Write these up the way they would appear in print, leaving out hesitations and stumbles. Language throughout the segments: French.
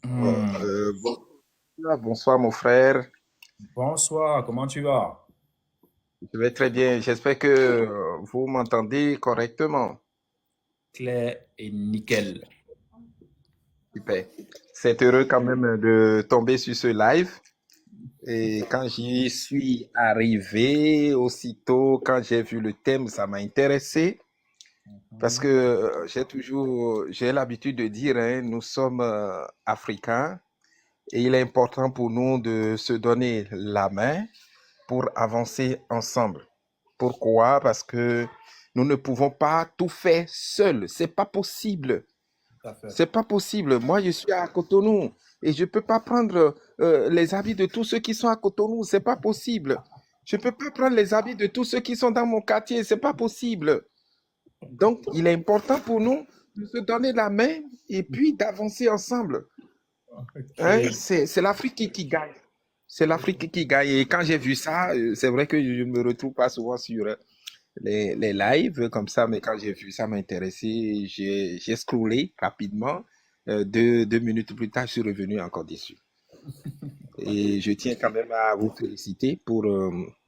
Hmm. Bonsoir mon frère, Bonsoir, comment tu vas? je vais très bien. J'espère que vous m'entendez correctement. Clair et nickel. Super. C'est heureux quand même de tomber sur ce live. Et quand j'y suis arrivé, aussitôt, quand j'ai vu le thème, ça m'a intéressé. Parce que Mhm. j'ai l'habitude de dire, hein, nous sommes africains et il est important pour nous de se donner la main pour avancer ensemble. Pourquoi? Parce que nous ne pouvons pas tout faire seuls. C'est pas possible. Tout à fait. C'est pas possible. Moi, je suis à Cotonou et je peux pas prendre les habits de tous ceux qui sont à Cotonou. C'est pas possible. Je peux pas prendre les habits de tous ceux qui sont dans mon quartier. C'est pas possible. Donc, il est important pour nous de se donner la main et puis d'avancer ensemble. Hein? Ok. C'est l'Afrique qui gagne. C'est l'Afrique qui gagne. Et quand j'ai vu ça, c'est vrai que je ne me retrouve pas souvent sur les lives comme ça, mais quand j'ai vu ça m'intéresser, j'ai scrollé rapidement. Deux minutes plus tard, je suis revenu encore dessus. Et je tiens quand même à vous féliciter pour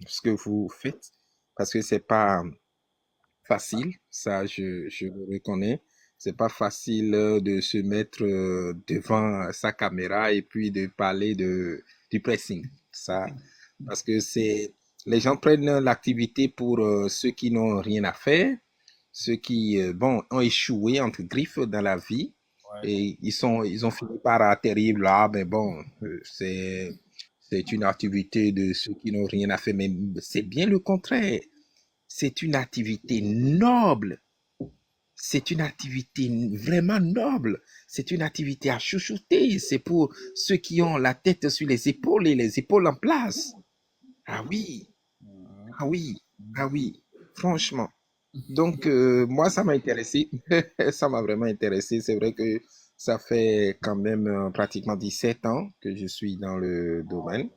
ce que vous faites, parce que c'est pas facile, ça je le reconnais. C'est pas facile de se mettre devant sa caméra et puis de parler du pressing. Ça, parce que les gens prennent l'activité pour ceux qui n'ont rien à faire, ceux qui, bon, ont échoué entre griffes dans la vie Ouais. et ils ont fini par atterrir là, mais bon, c'est une activité de ceux qui n'ont rien à faire, mais c'est bien le contraire. C'est une activité noble. C'est une activité vraiment noble. C'est une activité à chouchouter. C'est pour ceux qui ont la tête sur les épaules et les épaules en place. Ah oui, Mhm. ah oui, ah Mhm. oui, franchement. Donc, moi, ça m'a intéressé. Ça m'a vraiment intéressé. C'est vrai que ça fait quand même pratiquement 17 ans que je suis dans le domaine.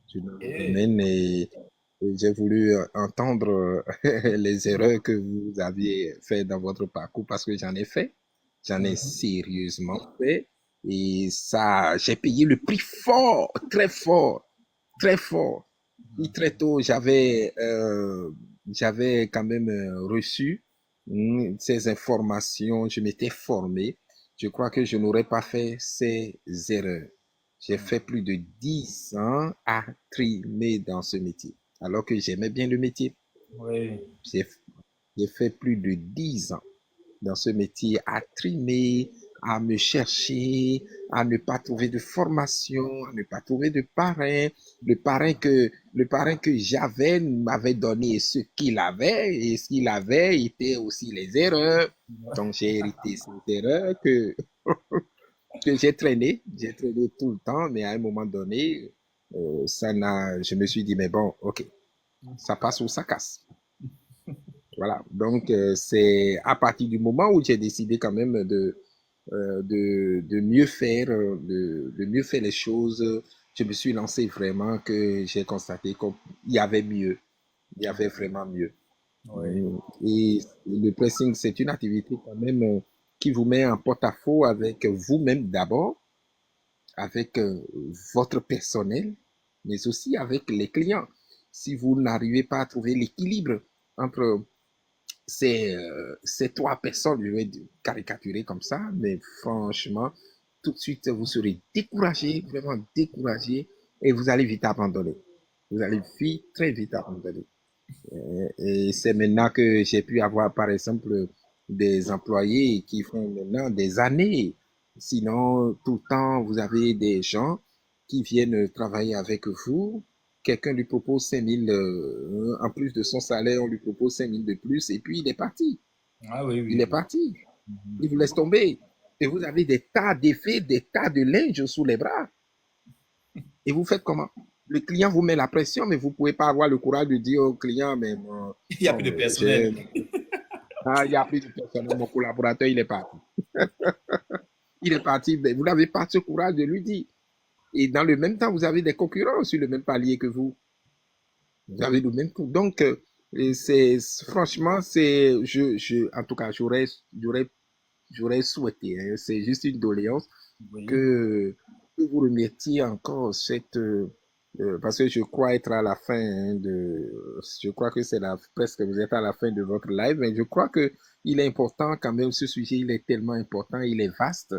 Je suis dans le Et domaine et j'ai voulu entendre les erreurs que vous aviez fait dans votre parcours parce que j'en ai fait. J'en ai Mhm. sérieusement fait. Et ça, j'ai payé le prix fort, très fort, très fort. Et très Mhm. tôt, j'avais quand même reçu ces informations. Je m'étais formé. Je crois que je n'aurais pas fait ces erreurs. J'ai fait Mhm. plus de 10 ans à trimer dans ce métier, alors que j'aimais bien le métier. Oui. J'ai j'ai fait plus de 10 ans dans ce métier à trimer, à me chercher, à ne pas trouver de formation, à ne pas trouver de parrain. Le parrain que j'avais m'avait donné ce qu'il avait et ce qu'il avait était aussi les erreurs. Donc j'ai hérité ces erreurs que j'ai traîné tout le temps, mais à un moment donné, je me suis dit, mais bon, ok, ça passe ou ça casse. Voilà. Donc, c'est à partir du moment où j'ai décidé quand même de mieux faire, de mieux faire les choses, je me suis lancé vraiment que j'ai constaté qu'il y avait mieux. Il y avait vraiment mieux. Oui. Et le pressing, c'est une activité quand même qui vous met en porte-à-faux avec vous-même d'abord, avec votre personnel, mais aussi avec les clients. Si vous n'arrivez pas à trouver l'équilibre entre ces trois personnes, je vais caricaturer comme ça, mais franchement, tout de suite, vous serez découragé, vraiment découragé, et vous allez vite abandonner. Vous allez vite, très vite abandonner. Et c'est maintenant que j'ai pu avoir, par exemple, des employés qui font maintenant des années. Sinon, tout le temps, vous avez des gens qui viennent travailler avec vous. Quelqu'un lui propose 5 000, en plus de son salaire, on lui propose 5 000 de plus, et puis il est parti. Ah oui, Il oui, est oui. parti. Mhm. Il vous laisse tomber. Et vous avez des tas d'effets, des tas de linge sous les bras. Et vous faites comment? Le client vous met la pression, mais vous ne pouvez pas avoir le courage de dire au client, mais Il n'y a plus de personnel. il n'y a plus de personnel, mon collaborateur, il est parti. Il est parti, mais vous n'avez pas ce courage de lui dire. Et dans le même temps, vous avez des concurrents sur le même palier que vous. Vous avez le même coup. Donc, franchement, en tout cas, j'aurais j'aurais souhaité, hein, c'est juste une doléance, Oui. que, que vous remettiez encore parce que je crois être à la fin je crois que presque vous êtes à la fin de votre live, mais je crois que il est important quand même, ce sujet, il est tellement important, il est vaste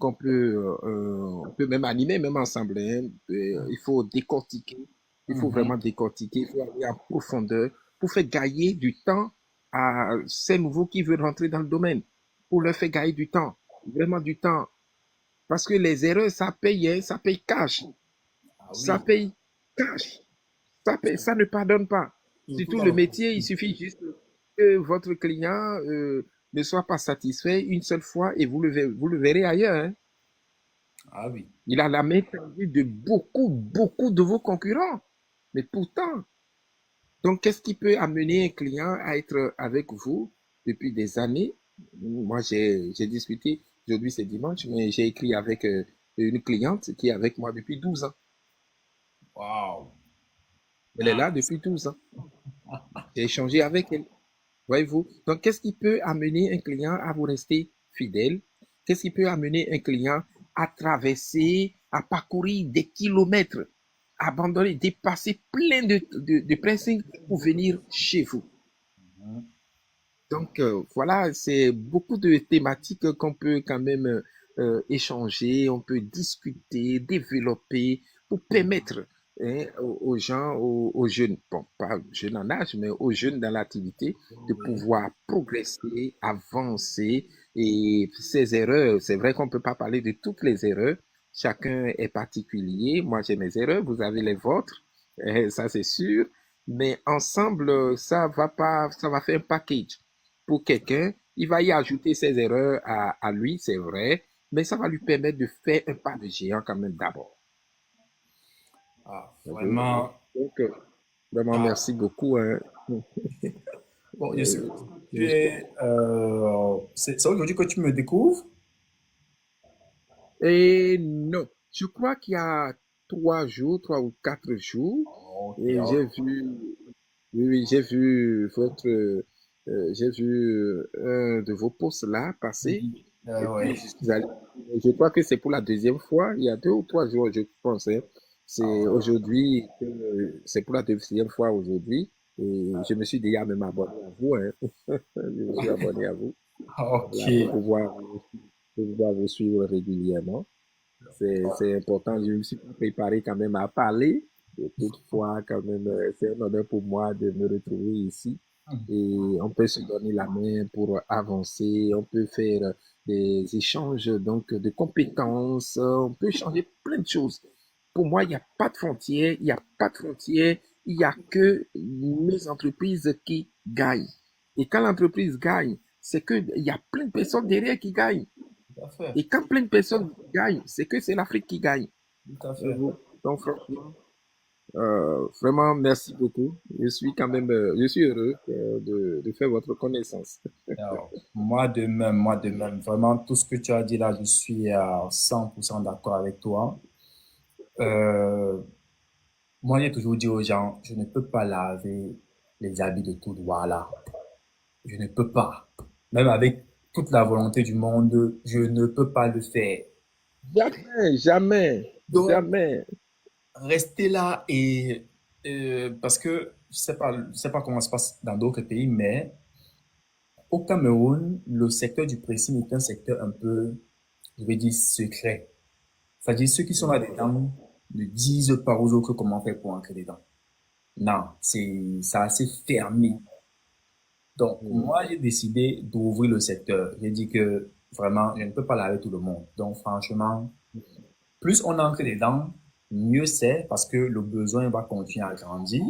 on peut même animer même ensemble, hein. Il faut décortiquer, il faut Mhm. vraiment décortiquer, il faut aller en profondeur pour faire gagner du temps à ces nouveaux qui veulent rentrer dans le domaine, pour leur faire gagner du temps, vraiment du temps. Parce que les erreurs, ça paye, hein, ça paye cash. Ah Ça oui. paye cash. Ça paye, ça ne pardonne pas. Surtout Surtout dans le le métier, il processus. suffit juste que votre client ne soit pas satisfait une seule fois et vous le verrez ailleurs, hein. Ah oui. Il a la main tendue de beaucoup de vos concurrents. Mais pourtant, donc, qu'est-ce qui peut amener un client à être avec vous depuis des années? Moi, j'ai discuté, aujourd'hui c'est dimanche, mais j'ai écrit avec une cliente qui est avec moi depuis 12 ans. Waouh. Elle est là depuis 12 ans. J'ai échangé avec elle, voyez-vous. Donc, qu'est-ce qui peut amener un client à vous rester fidèle? Qu'est-ce qui peut amener un client à traverser, à parcourir des kilomètres, abandonner, dépasser plein de pressing pour venir chez vous? Mhm. Donc, voilà, c'est beaucoup de thématiques qu'on peut quand même échanger, on peut discuter, développer pour permettre, hein, aux gens, aux jeunes, bon, pas jeunes en âge, mais aux jeunes dans l'activité, de Oui. pouvoir progresser, avancer. Et ces erreurs, c'est vrai qu'on ne peut pas parler de toutes les erreurs. Chacun est particulier. Moi, j'ai mes erreurs, vous avez les vôtres, ça c'est sûr. Mais ensemble, ça va faire un package pour quelqu'un. Il va y ajouter ses erreurs à lui, c'est vrai, mais ça va lui permettre de faire un pas de géant quand même d'abord. Ah, D'accord. vraiment. Donc, vraiment, Ah, merci beaucoup, hein. bon, je sais. Euh, Tu es. C'est aujourd'hui que tu me découvres? Et non, je crois qu'il y a 3 jours, 3 ou 4 jours, Ok, et j'ai ok. vu, oui, oui, j'ai vu un de vos posts là passer. Oui. Et puis, Ouais. je crois que c'est pour la deuxième fois, il y a 2 ou 3 jours, je pense, hein. Ah C'est ouais. aujourd'hui, c'est pour la deuxième fois aujourd'hui. Et je me suis déjà même abonné à vous, hein. Je me suis abonné à vous, Ok. voilà, pour pouvoir vous suivre régulièrement. C'est important. Je me suis préparé quand même à parler. Et toutefois, quand même, c'est un honneur pour moi de me retrouver ici. Et on peut se donner la main pour avancer. On peut faire des échanges donc de compétences. On peut changer plein de choses. Pour moi, il n'y a pas de frontières. Il n'y a pas de frontières. Il n'y a que mes entreprises qui gagnent. Et quand l'entreprise gagne, c'est qu'il y a plein de personnes derrière qui gagnent. Tout à fait. Et quand plein de personnes gagnent, c'est que c'est l'Afrique qui gagne. Tout à fait. Voyez-vous. Donc, franchement, vraiment, merci beaucoup. Je suis heureux de faire votre connaissance. Alors, moi de même, vraiment, tout ce que tu as dit là, je suis à 100% d'accord avec toi. Euh, Moi, j'ai toujours dit aux gens, je ne peux pas laver les habits de tout droit là. Je ne peux pas. Même avec toute la volonté du monde, je ne peux pas le faire. Jamais, jamais, Donc, jamais. rester là et parce que je sais pas comment ça se passe dans d'autres pays, mais au Cameroun, le secteur du pressing est un secteur un peu, je vais dire, secret. C'est-à-dire ceux qui sont là-dedans ne disent pas aux autres comment faire pour entrer dedans. Non, c'est assez fermé. Donc, Mhm. moi, j'ai décidé d'ouvrir le secteur. J'ai dit que vraiment, je ne peux pas laver tout le monde. Donc, franchement, plus on entre dedans, mieux c'est parce que le besoin va continuer à grandir.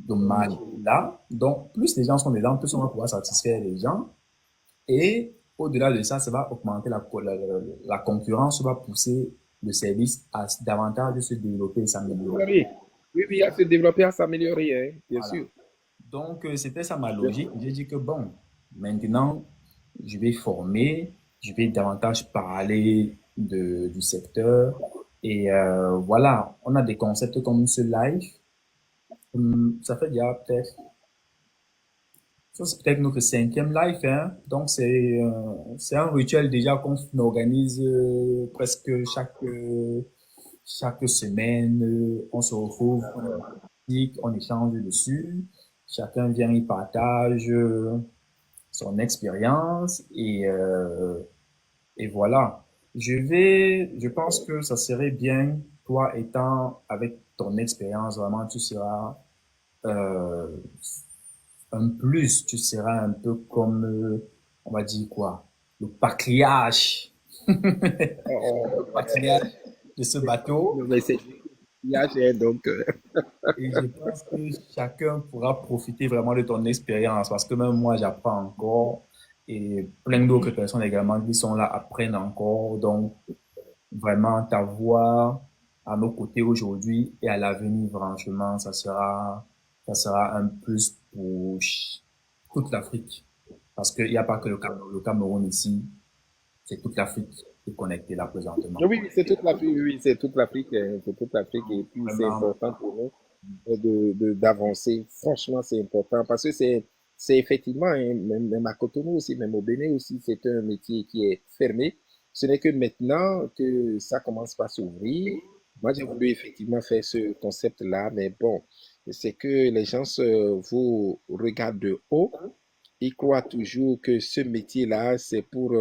Le marché Mhm. est là. Donc, plus les gens sont dedans, plus on va pouvoir satisfaire les gens. Et au-delà de ça, ça va augmenter la concurrence, va pousser le service à davantage se développer et s'améliorer. Oui, oui, oui, à se développer, à s'améliorer, hein, bien Voilà. sûr. Donc, c'était ça ma Bien logique. sûr. J'ai dit que bon, maintenant, je vais former, je vais davantage parler du secteur. Et voilà, on a des concepts comme ce live. Ça fait déjà peut-être Ça, c'est peut-être notre cinquième live, hein. Donc, c'est un rituel déjà qu'on organise presque chaque semaine. On se retrouve, on musique, on échange dessus. Chacun vient, il partage son expérience et voilà. Je pense que ça serait bien, toi étant avec ton expérience, vraiment, tu seras euh, un plus, tu seras un peu comme, on va dire quoi, le patriarche, Oh, le patriarche de ce bateau. non, mais c'est là, donc, Et je pense que chacun pourra profiter vraiment de ton expérience parce que même moi, j'apprends encore et plein d'autres personnes également qui sont là apprennent encore. Donc, vraiment, t'avoir à nos côtés aujourd'hui et à l'avenir, franchement, ça sera un plus pour toute l'Afrique. Parce qu'il n'y a pas que le Cameroun ici, c'est toute l'Afrique qui est connectée là présentement. oui, c'est toute l'Afrique, oui, c'est toute l'Afrique, c'est toute l'Afrique, et puis c'est Vraiment, important pour nous d'avancer. Franchement, c'est important parce que c'est effectivement, hein, même à Cotonou aussi, même au Bénin aussi, c'est un métier qui est fermé. Ce n'est que maintenant que ça commence à s'ouvrir. Moi, j'ai voulu effectivement faire ce concept-là, mais bon, c'est que les gens vous regardent de haut. Ils croient toujours que ce métier-là, c'est pour,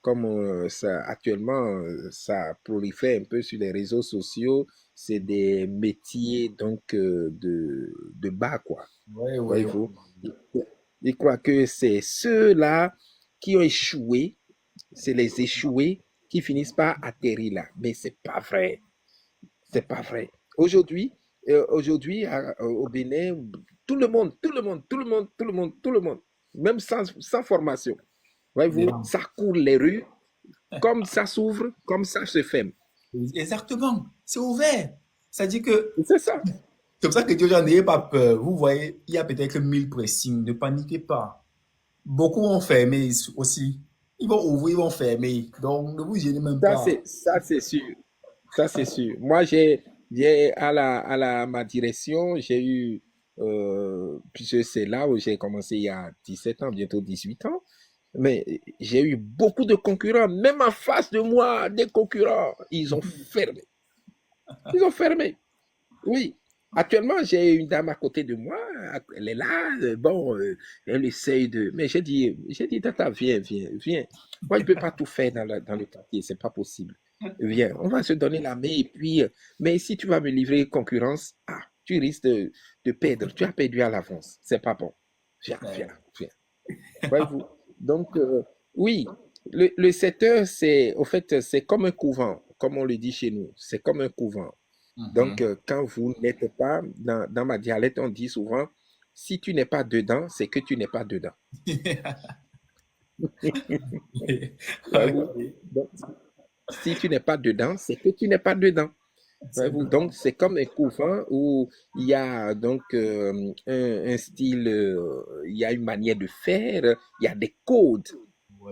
comme ça, actuellement, ça prolifère un peu sur les réseaux sociaux, c'est des métiers donc de bas, quoi. oui, oui, Voyez-vous? Ils croient que c'est ceux-là qui ont échoué, c'est les échoués qui finissent par atterrir là. Mais c'est pas vrai. C'est pas vrai. Aujourd'hui, au Bénin, tout le monde, même sans formation. oui. Voyez-vous, ça coule les rues, comme ça s'ouvre, comme ça se ferme. Exactement, c'est ouvert. C'est-à-dire que C'est ça. c'est pour ça que Dieu, n'ayez pas peur. Vous voyez, il y a peut-être 1000 pressings. Ne paniquez pas. Beaucoup vont fermer aussi. Ils vont ouvrir, ils vont fermer. Donc, ne vous gênez même pas. Ça, c'est sûr. Ça, c'est sûr. Moi, ma direction, j'ai eu, puisque c'est là où j'ai commencé il y a 17 ans, bientôt 18 ans, mais j'ai eu beaucoup de concurrents, même en face de moi, des concurrents, ils ont fermé. Ils ont fermé. Oui. Actuellement, j'ai une dame à côté de moi, elle est là, bon, elle essaye de... Mais Tata, viens. Moi, je ne peux pas tout faire dans le quartier, c'est pas possible. Viens, on va se donner la main et puis, mais si tu vas me livrer concurrence, tu risques de perdre, tu as perdu à l'avance, c'est pas bon. Viens. Voyez-vous? Donc, oui, le secteur, au fait, c'est comme un couvent, comme on le dit chez nous, c'est comme un couvent. Donc, Mhm. quand vous n'êtes pas, dans ma dialecte, on dit souvent, si tu n'es pas dedans, c'est que tu n'es pas dedans. Voyez-vous? Ok. Donc, si tu n'es pas dedans, c'est que tu n'es pas dedans. C'est Voyez-vous? bon. Donc, c'est comme un couvent où il y a donc un style, il y a une manière de faire, il y a des codes.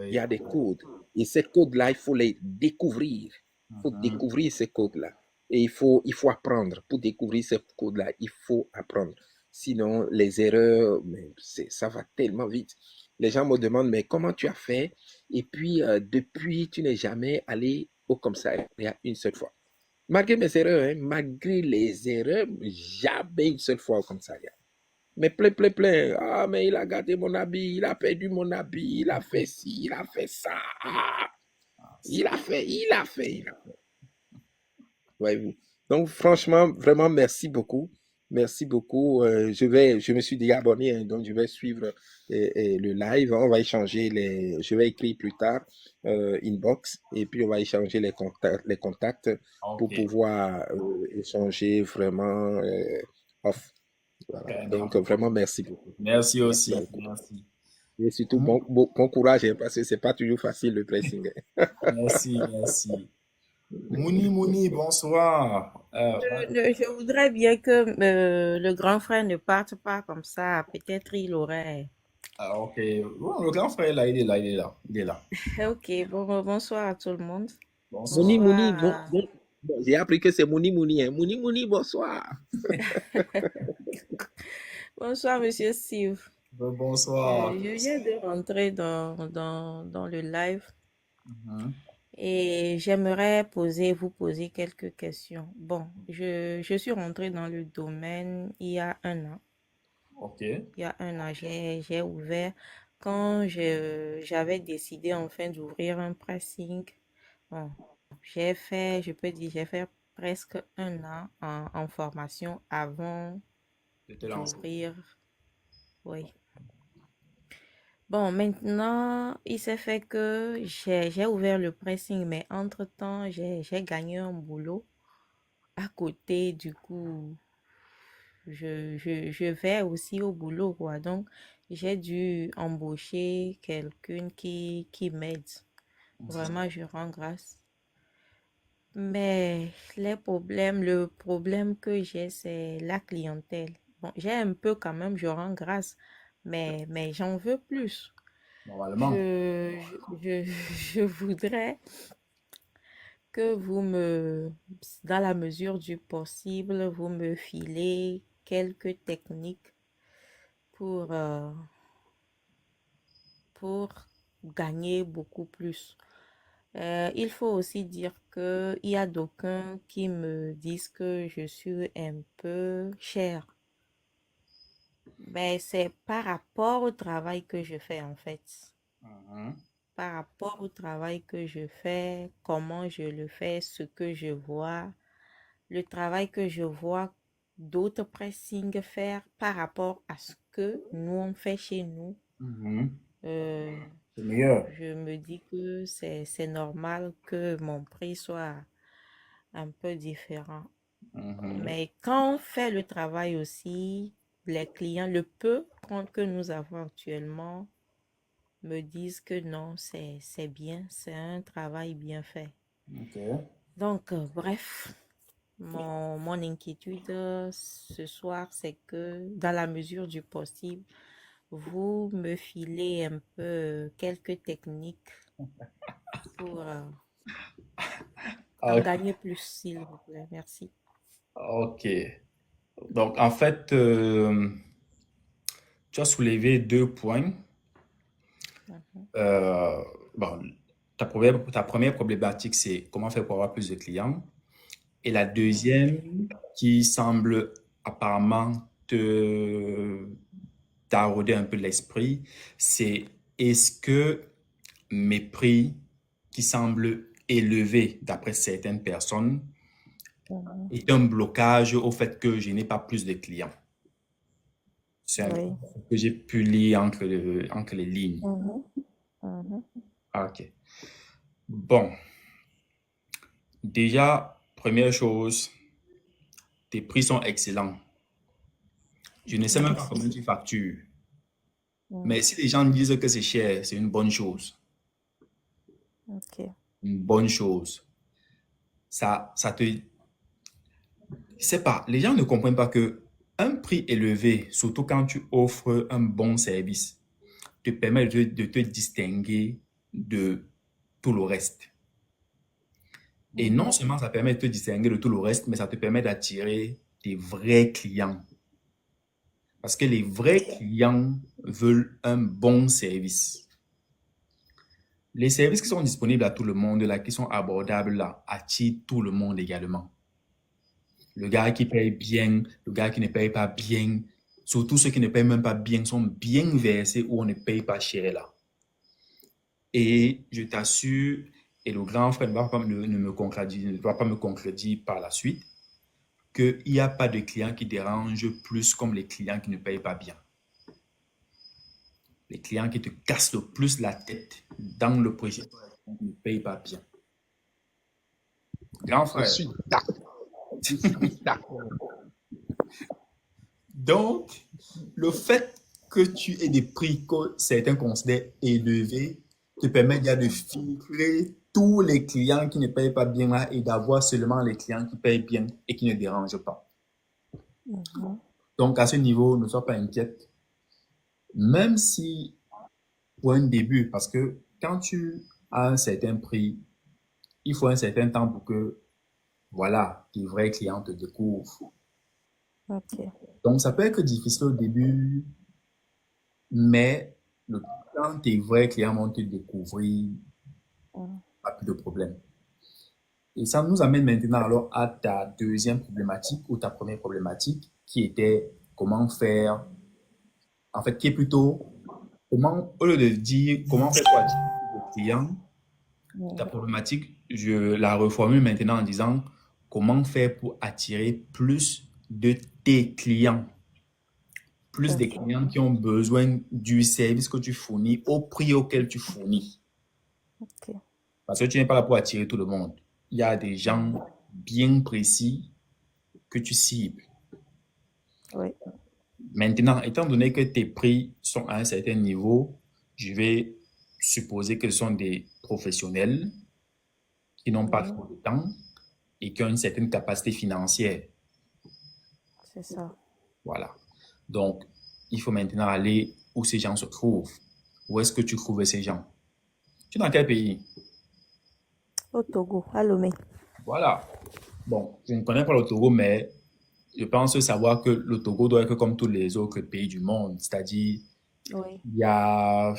Il y Oui. a des codes. Et ces codes-là, il faut les découvrir. Il faut Mhm. découvrir ces codes-là. Et il faut apprendre. Pour découvrir ces codes-là, il faut apprendre. Sinon, les erreurs, mais ça va tellement vite. Les gens me demandent, mais comment tu as fait? Et puis, depuis, tu n'es jamais allé au commissariat une seule fois. Malgré mes erreurs, hein, malgré les erreurs, jamais une seule fois au commissariat. Mais plein. Ah, mais il a gardé mon habit, il a perdu mon habit, il a fait ci, il a fait ça. Il a fait. Voyez-vous. Donc, franchement, vraiment, merci beaucoup. Merci beaucoup. Je me suis déjà abonné, hein, donc je vais suivre le live. On va échanger je vais écrire plus tard, inbox, et puis on va échanger les contacts Ok. pour pouvoir échanger vraiment off. Ok, Voilà. non. Donc, vraiment, merci beaucoup. Merci Merci aussi. encore. Merci. Et surtout, bon courage, hein, parce que c'est pas toujours facile le pressing, hein. Merci. Mouni, bonsoir. Je voudrais bien que le grand frère ne parte pas comme ça. Peut-être il aurait. Ok. Bon, le grand frère, là, il est là, il est là. Il est là. Ok, bonsoir à tout le monde. Bonsoir. Mouni, Bonsoir. j'ai appris que c'est Mouni, hein. Mouni, bonsoir. Bonsoir, Monsieur Steve. Bonsoir. Je viens de rentrer dans le live Mhm. et j'aimerais vous poser quelques questions. Bon, je suis rentrée dans le domaine il y a un an. Ok. Il y a un an, j'ai ouvert quand j'avais décidé enfin d'ouvrir un pressing. Bon, je peux dire, j'ai fait presque un an en formation avant Je te lance. d'ouvrir. Oui. Bon, maintenant, il s'est fait que j'ai ouvert le pressing, mais entre-temps, j'ai gagné un boulot à côté. Du coup, je vais aussi au boulot, quoi. Donc, j'ai dû embaucher quelqu'un qui m'aide. Vraiment, je rends grâce. Mais le problème que j'ai, c'est la clientèle. Bon, j'ai un peu quand même, je rends grâce, mais j'en veux plus. Normalement. Je, je voudrais que dans la mesure du possible, vous me filez quelques techniques pour, euh, pour gagner beaucoup plus. Il faut aussi dire que il y a d'aucuns qui me disent que je suis un peu chère. Mais c'est par rapport au travail que je fais en fait. Mhm. Par rapport au travail que je fais, comment je le fais, ce que je vois, le travail que je vois d'autres pressing faire par rapport à ce que nous on fait chez nous. Mhm. Euh, C'est meilleur. je me dis que c'est normal que mon prix soit un peu différent. Mhm. Mais quand on fait le travail aussi, les clients, le peu que nous avons actuellement, me disent que non, c'est bien, c'est un travail bien fait. Ok. Donc, bref, mon inquiétude ce soir, c'est que dans la mesure du possible, vous me filez un peu quelques techniques pour en Ok. gagner plus, s'il vous plaît. Merci. Ok. Donc, en fait, tu as soulevé deux points. Mhm. Euh, bon, ta première problématique, c'est comment faire pour avoir plus de clients. Et la Oui. deuxième, qui semble apparemment te tarauder un peu l'esprit, c'est est-ce que mes prix qui semblent élevés d'après certaines personnes Mhm. est un blocage au fait que je n'ai pas plus de clients. C'est un peu Oui. ce que j'ai pu lire entre les lignes. Mhm. Mhm. Ok. Bon, déjà, première chose, tes prix sont excellents. Je ne sais même pas Merci. combien tu factures. Mm. Mais si les gens disent que c'est cher, c'est une bonne chose. Ok. Une bonne chose. Ça te, je sais pas, les gens ne comprennent pas que un prix élevé, surtout quand tu offres un bon service, te permet de te distinguer de tout le reste. Et non Mhm. seulement ça permet de te distinguer de tout le reste, mais ça te permet d'attirer des vrais clients. Parce que les vrais clients veulent un bon service. Les services qui sont disponibles à tout le monde, là, qui sont abordables, là, attirent tout le monde également. Le gars qui paye bien, le gars qui ne paye pas bien, surtout ceux qui ne payent même pas bien, sont bien versés où on ne paye pas cher, là. Et je t'assure, et le grand frère ne va pas me contredire par la suite, qu'il n'y a pas de clients qui dérangent plus comme les clients qui ne payent pas bien. Les clients qui te cassent le plus la tête dans le projet ne payent pas bien. Grand Je frère. suis d'accord. Je suis d'accord. Donc, le fait que tu aies des prix que certains considèrent élevés te permet déjà de filtrer tous les clients qui ne payent pas bien là et d'avoir seulement les clients qui payent bien et qui ne dérangent pas. Mhm. Donc, à ce niveau, ne sois pas inquiète. Même si, pour un début, parce que quand tu as un certain prix, il faut un certain temps pour que, voilà, tes vrais clients te découvrent. Ok. Donc, ça peut être difficile au début, mais quand tes vrais clients vont te découvrir, Mm. pas plus de problème. Et ça nous amène maintenant alors à ta deuxième problématique ou ta première problématique qui était comment faire, en fait, qui est plutôt comment, au lieu de dire comment faire pour attirer le client, ta Mm. problématique, je la reformule maintenant en disant comment faire pour attirer plus de tes clients, plus des D'accord. clients qui ont besoin du service que tu fournis au prix auquel tu fournis. Ok. Parce que tu n'es pas là pour attirer tout le monde. Il y a des gens Mm. bien précis que tu cibles. Oui. Maintenant, étant donné que tes prix sont à un certain niveau, je vais supposer que ce sont des professionnels qui n'ont pas Oui. trop de temps et qui ont une certaine capacité financière. C'est ça. Voilà. Donc, il faut maintenant aller où ces gens se trouvent. Où est-ce que tu trouves ces gens? Tu es dans quel pays? Au Togo, à Lomé. Voilà. Bon, je ne connais pas le Togo, mais je pense savoir que le Togo doit être comme tous les autres pays du monde. C'est-à-dire, Oui. il y a,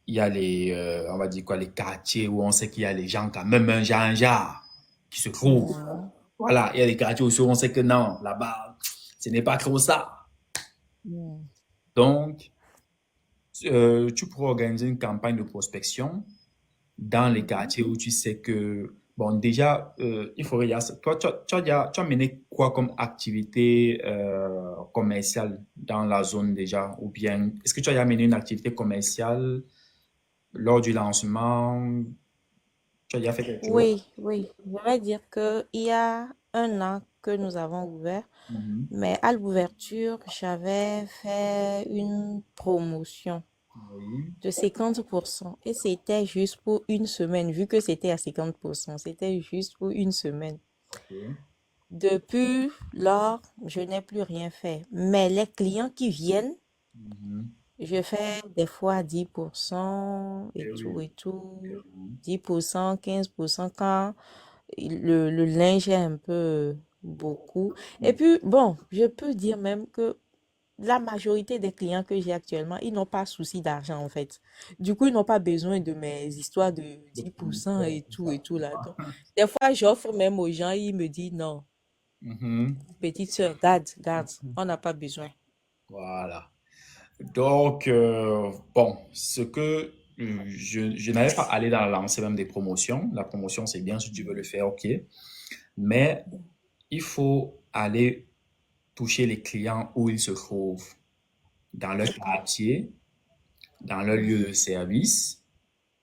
il y a les, on va dire quoi, les quartiers où on sait qu'il y a les gens quand même un genre qui se trouvent. Mhm. Voilà. Il y a des quartiers aussi où on sait que non, là-bas, ce n'est pas trop ça. Mm. Donc, tu pourrais organiser une campagne de prospection dans les Mhm. quartiers où tu sais que, bon, déjà, il faudrait, toi, tu as mené quoi comme activité commerciale dans la zone déjà? Ou bien, est-ce que tu as déjà mené une activité commerciale lors du lancement? Tu as déjà fait quelque chose? Oui, oui. Je vais dire que il y a un an que nous avons ouvert, Mhm. mais à l'ouverture, j'avais fait une promotion Oui. de 50% et c'était juste pour une semaine, vu que c'était à 50%, c'était juste pour une semaine. OK. Depuis lors, je n'ai plus rien fait. Mais les clients qui viennent, Mhm. je fais des fois 10% et Eh tout oui. et tout. Eh oui. 10%, 15% quand le linge est un peu beaucoup. Et Mhm. puis, bon, je peux dire même que la majorité des clients que j'ai actuellement, ils n'ont pas souci d'argent en fait. Du coup, ils n'ont pas besoin de mes histoires de De 10% promotion, tout et ça. tout là. Donc, des fois, j'offre même aux gens, ils me disent non, Mhm. petite sœur, garde, garde, on n'a pas besoin. Voilà. Donc, bon, ce que je n'allais pas aller dans la lancée même des promotions. La promotion, c'est bien si tu veux le faire, ok. Mais il faut aller toucher les clients où ils se trouvent, dans leur quartier, dans leur lieu de service.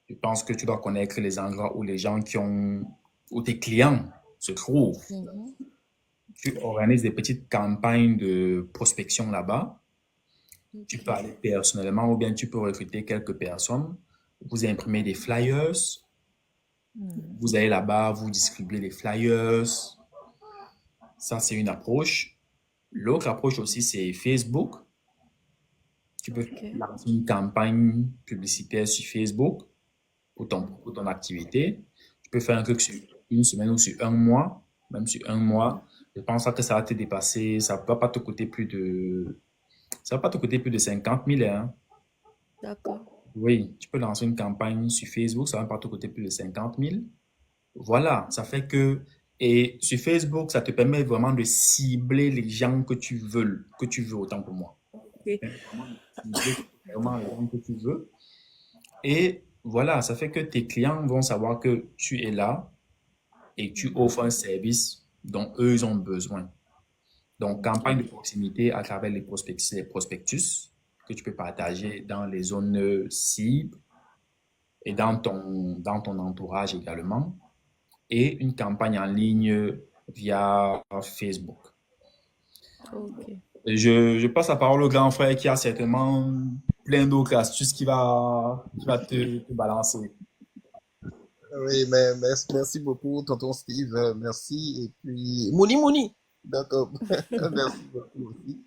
Je pense que tu dois connaître les endroits où les gens où tes clients se trouvent. Mhm. Tu organises des petites campagnes de prospection là-bas. Tu peux Ok. aller personnellement ou bien tu peux recruter quelques personnes. Vous imprimez des flyers. Mhm. Vous allez là-bas, vous distribuez les flyers. Ça, c'est une approche. L'autre approche aussi, c'est Facebook. Tu peux Ok. lancer une campagne publicitaire sur Facebook pour ton activité. Tu peux faire un truc sur une semaine ou sur un mois, même sur un mois. Je pense que ça va te dépasser, ça va pas te coûter ça va pas te coûter plus de 50 000, hein. D'accord. Oui, tu peux lancer une campagne sur Facebook, ça va pas te coûter plus de 50 000. Voilà, ça fait que, et sur Facebook, ça te permet vraiment de cibler les gens que tu veux autant pour moi. Ok. Vraiment de cibler vraiment les gens que tu veux. Et voilà, ça fait que tes clients vont savoir que tu es là et que tu offres un service dont eux, ils ont besoin. Donc, campagne de Ok. proximité à travers les prospectus que tu peux partager dans les zones cibles et dans ton entourage également. Et une campagne en ligne via Facebook. Ok. Je passe la parole au grand frère qui a certainement plein d'autres astuces qui va te balancer. Oui, mais merci beaucoup, tonton Steve. Merci. Et puis, Mouni Mouni. D'accord. Merci beaucoup aussi.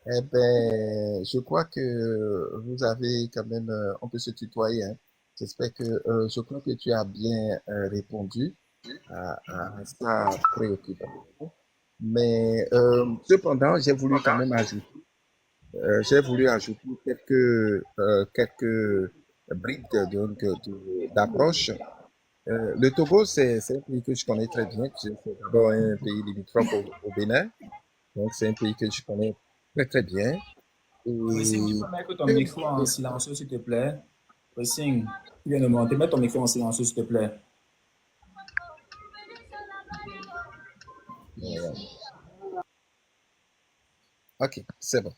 Eh ben, je crois que vous avez quand même, on peut se tutoyer, hein. J'espère que, je crois que tu as bien répondu à sa préoccupation. Mais cependant, j'ai voulu quand même ajouter J'ai voulu ajouter quelques briques d'approche. Le Togo, c'est un pays que je connais très bien. C'est d'abord un pays limitrophe au Bénin. Donc, c'est un pays que je connais très, très bien. Pressing, tu Et peux mettre ton micro en silencieux, s'il te plaît. Pressing, tu viens de monter. Mets ton micro en silencieux, s'il te plaît. ok, c'est bon.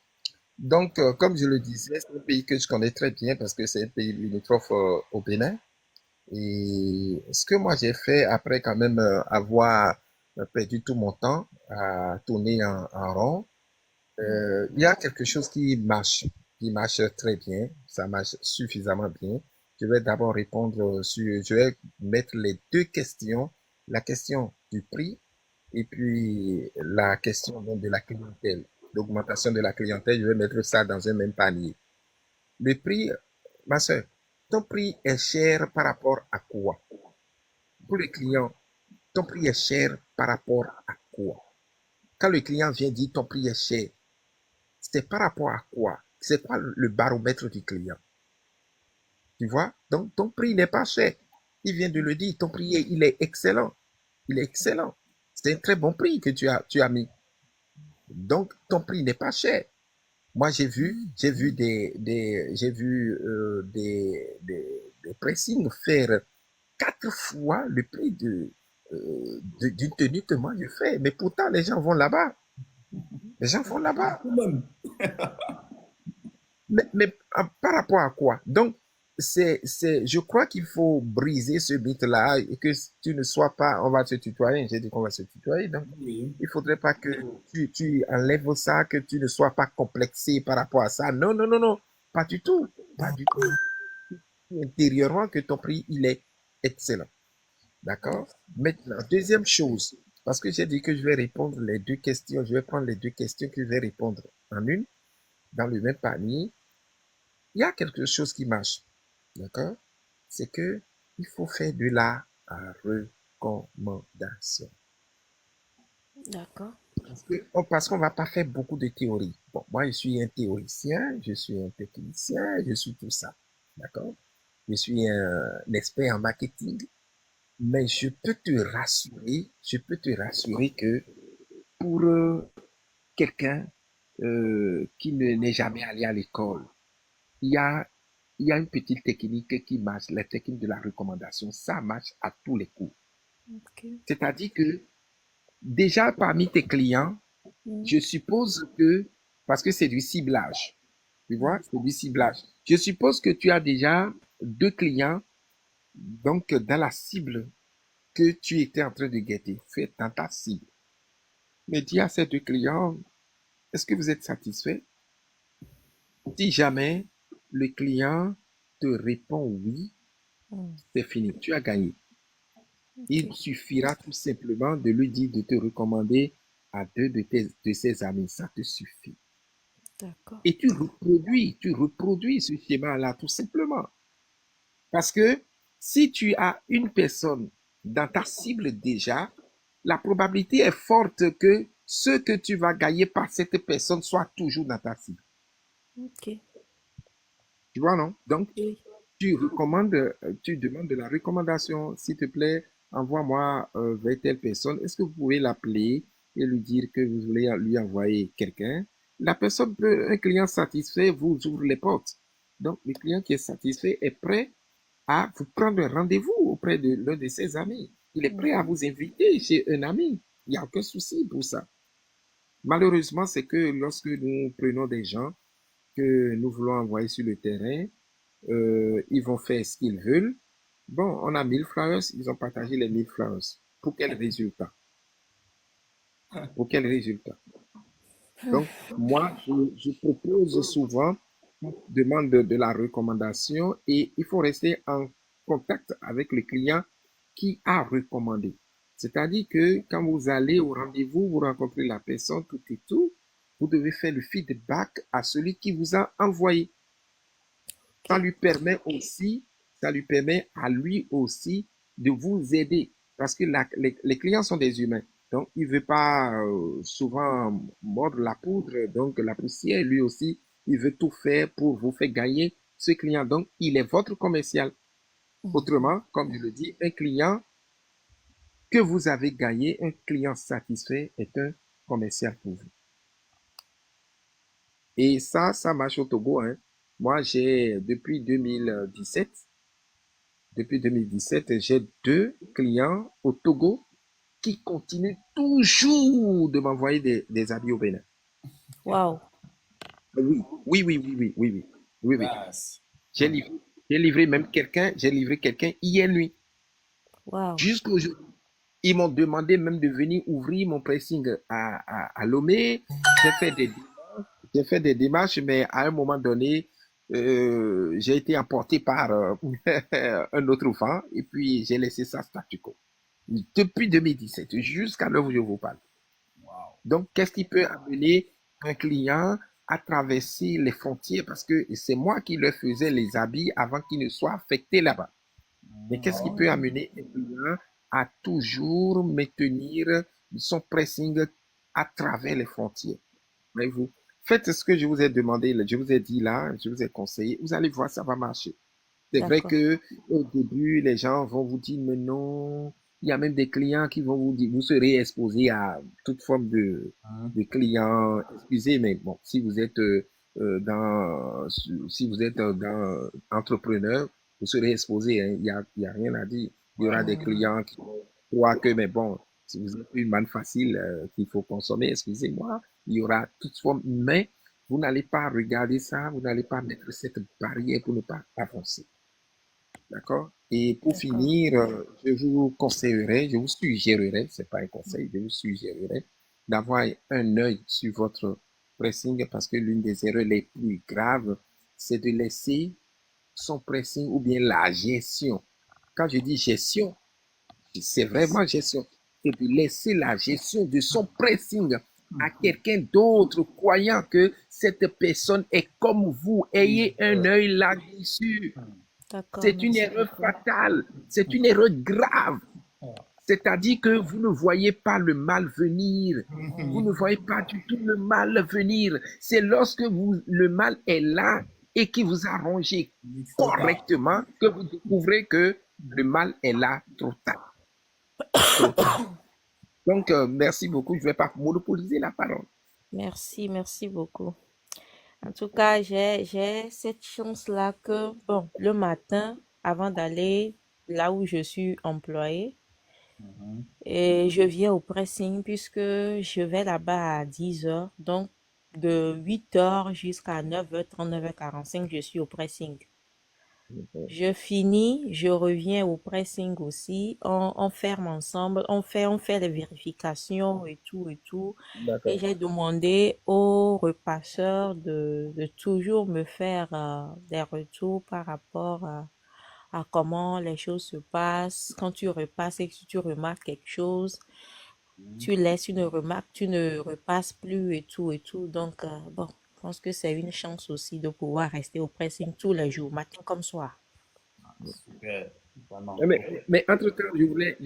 Donc, comme je le disais, c'est un pays que je connais très bien parce que c'est un pays limitrophe au Bénin. Et ce que moi j'ai fait après quand même avoir perdu tout mon temps à tourner en rond, il y a quelque chose qui marche très bien, ça marche suffisamment bien. Je vais d'abord répondre je vais mettre les deux questions, la question du prix et puis la question donc, de la clientèle, l'augmentation de la clientèle, je vais mettre ça dans un même panier. Le prix, ma soeur, ton prix est cher par rapport à quoi? Pour le client, ton prix est cher par rapport à quoi? Quand le client vient dire ton prix est cher, c'est par rapport à quoi? C'est quoi le baromètre du client? Tu vois? Donc, ton prix n'est pas cher. Il vient de le dire, ton prix, il est excellent. Il est excellent. C'est un très bon prix que tu as mis. Donc, ton prix n'est pas cher. Moi, j'ai vu des pressings faire 4 fois le prix d'une tenue que moi je fais. Mais pourtant, les gens vont là-bas. Les gens vont là-bas. Tout même. Mais par rapport à quoi? Donc, je crois qu'il faut briser ce mythe-là et que tu ne sois pas, on va se tutoyer, j'ai dit qu'on va se tutoyer, donc Oui. il faudrait pas que tu enlèves ça, que tu ne sois pas complexé par rapport à ça. Non, non, non, non, pas du tout, pas du tout. Intérieurement, que ton prix, il est excellent. D'accord? Maintenant, deuxième chose, parce que j'ai dit que je vais répondre les deux questions, je vais prendre les deux questions que je vais répondre en une, dans le même panier. Il y a quelque chose qui marche, d'accord? C'est que il faut faire de la recommandation. D'accord. Parce qu'on va pas faire beaucoup de théorie. Bon, moi, je suis un théoricien, je suis un technicien, je suis tout ça, d'accord? Je suis un expert en marketing, mais je peux te rassurer que pour quelqu'un qui n'est jamais allé à l'école, il y a, il y a une petite technique qui marche, la technique de la recommandation. Ça marche à tous les coups. Ok. C'est-à-dire que déjà parmi tes clients, Mm. je suppose que, parce que c'est du ciblage, tu vois, c'est du ciblage. Je suppose que tu as déjà 2 clients, donc dans la cible que tu étais en train de guetter, fait dans ta cible. Mais dis à ces 2 clients, est-ce que vous êtes satisfait? Si jamais le client te répond oui, Mm. c'est fini, tu as gagné. Il Ok. suffira tout simplement de lui dire de te recommander à 2 de ses amis. Ça te suffit. D'accord. Et tu reproduis ce schéma-là tout simplement. Parce que si tu as une personne dans ta cible déjà, la probabilité est forte que ce que tu vas gagner par cette personne soit toujours dans ta cible. Ok. Tu vois, non? Donc, Oui. tu demandes de la recommandation, s'il te plaît, envoie-moi vers telle personne. Est-ce que vous pouvez l'appeler et lui dire que vous voulez lui envoyer quelqu'un? La personne peut, un client satisfait vous ouvre les portes. Donc, le client qui est satisfait est prêt à vous prendre un rendez-vous auprès de l'un de ses amis. Il est prêt à vous inviter chez un ami. Il n'y a aucun souci pour ça. Malheureusement, c'est que lorsque nous prenons des gens que nous voulons envoyer sur le terrain, ils vont faire ce qu'ils veulent. Bon, on a 1 000 flowers, ils ont partagé les 1 000 flowers. Pour quel résultat? Pour quel résultat? Donc, moi, je propose souvent, demande de la recommandation et il faut rester en contact avec le client qui a recommandé. C'est-à-dire que quand vous allez au rendez-vous, vous rencontrez la personne, tout et tout, vous devez faire le feedback à celui qui vous a envoyé. Ça Ok. lui permet aussi, ça lui permet à lui aussi de vous aider. Parce que les clients sont des humains. Donc, il ne veut pas souvent mordre la poudre, donc la poussière. Lui aussi, il veut tout faire pour vous faire gagner ce client. Donc, il est votre commercial. Mhm. Autrement, comme je le dis, un client que vous avez gagné, un client satisfait est un commercial pour vous. Et ça marche au Togo, hein. Moi, depuis 2017, j'ai 2 clients au Togo qui continuent toujours de m'envoyer des habits au Bénin. Wow, Oui, oui, oui, oui, oui, oui, oui, oui, oui. Classe. J'ai livré, j'ai livré quelqu'un hier nuit. wow. Jusqu'aujourd'hui, ils m'ont demandé même de venir ouvrir mon pressing à Lomé. J'ai fait des, j'ai fait des démarches, mais à un moment donné, j'ai été emporté par un autre vent et puis j'ai laissé ça statu quo. Depuis 2017, jusqu'à l'heure où je vous parle. Wow. Donc, qu'est-ce qui peut amener un client à traverser les frontières? Parce que c'est moi qui leur faisais les habits avant qu'ils ne soient affectés là-bas. Mais qu'est-ce qui peut amener un client à toujours maintenir son pressing à travers les frontières? Voyez-vous, faites ce que je vous ai demandé, je vous ai dit là, je vous ai conseillé. Vous allez voir, ça va marcher. C'est vrai D'accord. que au début, les gens vont vous dire, mais non, il y a même des clients qui vont vous dire, vous serez exposé à toute forme de clients. Excusez, mais bon, si vous êtes si vous êtes dans entrepreneur, vous serez exposé, hein. Il y a rien à dire. Il y aura des Mhm. clients qui vont croire que, mais bon, si vous êtes une manne facile qu'il faut consommer, excusez-moi, il y aura toute forme, mais vous n'allez pas regarder ça, vous n'allez pas mettre cette barrière pour ne pas avancer. D'accord? Et pour D'accord. finir, je vous conseillerais, je vous suggérerais, c'est pas un conseil, je vous suggérerais d'avoir un œil sur votre pressing parce que l'une des erreurs les plus graves, c'est de laisser son pressing ou bien la gestion. Quand je dis gestion, c'est vraiment gestion. C'est de laisser la gestion de son pressing à quelqu'un d'autre, croyant que cette personne est comme vous. Ayez un œil là-dessus. D'accord, C'est une merci erreur beaucoup. fatale, c'est une erreur grave. C'est-à-dire que vous ne voyez pas le mal venir. Vous ne voyez pas du tout le mal venir. C'est lorsque le mal est là et qui vous a rongé Trop tard. correctement que vous découvrez que le mal est là trop tard. Trop tard. Donc, merci beaucoup. Je ne vais pas monopoliser la parole. Merci, merci beaucoup. En tout cas, j'ai cette chance-là que, bon, le matin, avant d'aller là où je suis employée, et je viens au pressing puisque je vais là-bas à 10 heures. Donc, de 8 heures jusqu'à 9h30, 9h45, je suis au pressing. Je finis, je reviens au pressing aussi. On ferme ensemble, on fait les vérifications et tout et tout. Et D'accord. j'ai demandé au repasseur de toujours me faire des retours par rapport à comment les choses se passent. Quand tu repasses et que tu remarques quelque chose, tu laisses une remarque, tu ne repasses plus et tout et tout. Donc, bon, je pense que c'est une chance aussi de pouvoir rester au pressing tous les jours, matin comme soir. Super. Vraiment. Mais entre-temps, je voudrais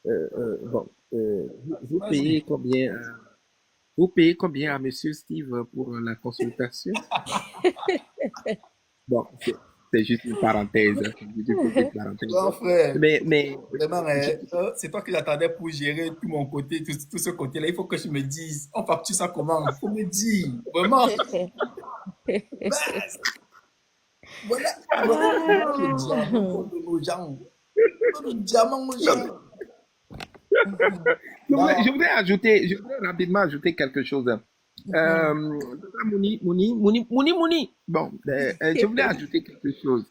bon, vous Vas-y. payez combien vous payez combien à Monsieur Steve pour la consultation? Bon, c'est juste une parenthèse, hein, c'est juste une petite parenthèse. Grand frère, Mais vraiment, je- c'est toi que j'attendais pour gérer tout mon côté, tout ce côté-là. Il faut que tu me dises, on facture ça comment? Il faut me dire, vraiment. Ben, voilà, voilà, voilà le diamant qu'on donne aux gens. On donne le diamant aux non, gens. Mhm, Non. je voudrais rapidement ajouter quelque chose. mhm. Mouni. Bon, je voulais ajouter quelque chose.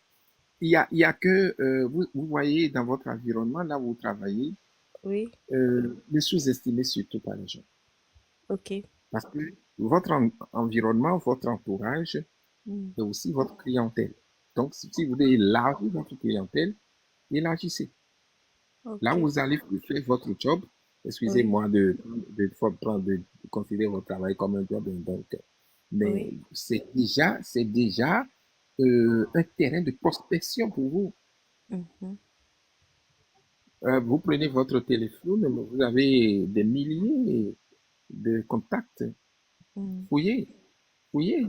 Il y a que, vous voyez dans votre environnement, là où vous travaillez, Oui, ne sous-estimez surtout pas les gens. ok. Parce que votre environnement, votre entourage, Mm, c'est aussi votre clientèle. Donc, si vous voulez élargir votre clientèle, élargissez. Là où ok. vous allez faire votre job, Oui, excusez-moi de considérer votre travail comme un job, donc, mais oui. c'est déjà un terrain de prospection pour vous. Mhm, Vous prenez votre téléphone, vous avez des milliers de contacts. mm. Fouillez, fouillez.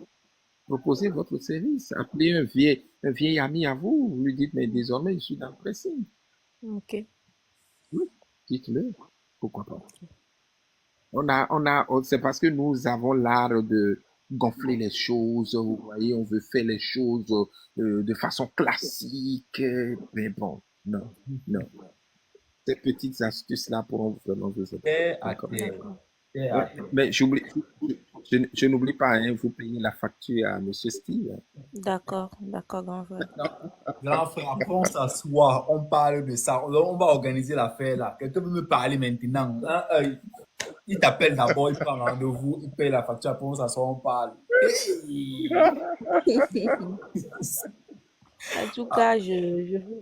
proposez votre service. Appelez un vieil ami à vous, vous lui dites, mais désormais, je suis dans le pressing. Ok. Oui, dites-le. Pourquoi pas? C'est parce que nous avons l'art de gonfler les choses, vous voyez, on veut faire les choses de façon classique, mais bon, non, non. Ces petites astuces-là pourront vraiment vous aider. Terre à D'accord? terre. D'accord. Terre Oui, à terre. mais je n'oublie pas, hein, vous payez la facture à Monsieur Steve. D'accord. D'accord, grand frère. Grand frère, après on s'assoit, on parle de ça. On va organiser l'affaire là. Quelqu'un veut me parler maintenant. Hein, il t'appelle d'abord, il prend rendez-vous, il paye la facture, après on s'assoit, on parle. Hey! En tout cas, je vous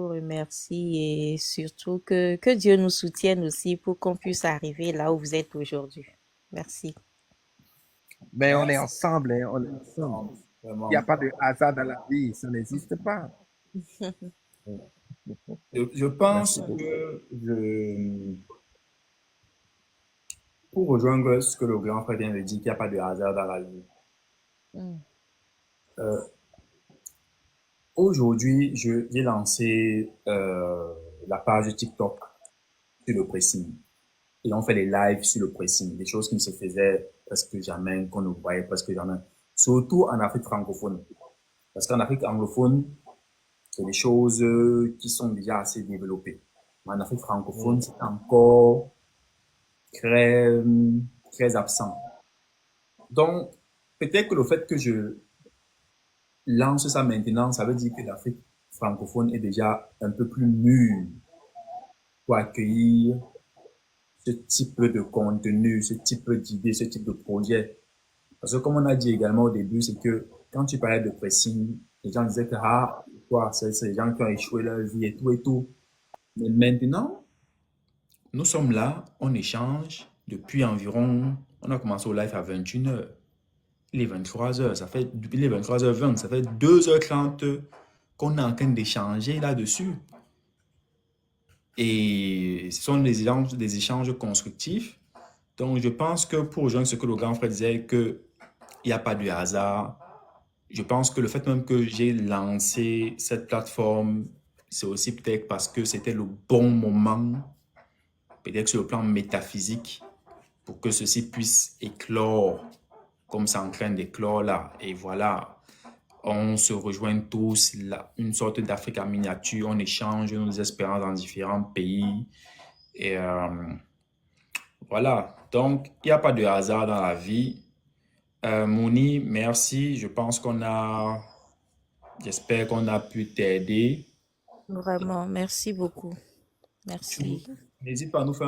remercie, et surtout que Dieu nous soutienne aussi pour qu'on puisse arriver là où vous êtes aujourd'hui. Merci. Mais on est Merci. ensemble, hein, on est ensemble. Il n'y a Vraiment. pas de hasard dans la vie, ça n'existe pas. Je pense Merci beaucoup. que pour rejoindre ce que le grand frère vient de dire, qu'il n'y a pas de hasard dans la vie. Mm. Euh, Aujourd'hui, j'ai lancé la page TikTok sur le pressing. Et on fait des lives sur le pressing, des choses qui ne se faisaient presque jamais, qu'on ne voyait presque jamais. Surtout en Afrique francophone. Parce qu'en Afrique anglophone, c'est des choses qui sont déjà assez développées. Mais en Afrique francophone, c'est encore très, très absent. Donc, peut-être que le fait que je lance ça maintenant, ça veut dire que l'Afrique francophone est déjà un peu plus mûre pour accueillir ce type de contenu, ce type d'idée, ce type de projet. Parce que comme on a dit également au début, c'est que quand tu parlais de pressing, les gens disaient que quoi, c'est les gens qui ont échoué leur vie et tout et tout. Mais maintenant, nous sommes là, on échange depuis environ, on a commencé au live à 21h. Il est 23h, il est 23h20, ça fait 2h30 qu'on est en train d'échanger là-dessus. Et ce sont des échanges constructifs. Donc, je pense que pour rejoindre ce que le grand frère disait, qu'il n'y a pas de hasard, je pense que le fait même que j'ai lancé cette plateforme, c'est aussi peut-être parce que c'était le bon moment, peut-être sur le plan métaphysique, pour que ceci puisse éclore comme ça en train d'éclore là. Et voilà, on se rejoint tous, là, une sorte d'Afrique en miniature, on échange nos expériences dans différents pays. Et voilà, donc il n'y a pas de hasard dans la vie. Mouni, merci. J'espère qu'on a pu t'aider. Vraiment, merci beaucoup. Tu Merci. n'hésites pas à nous faire un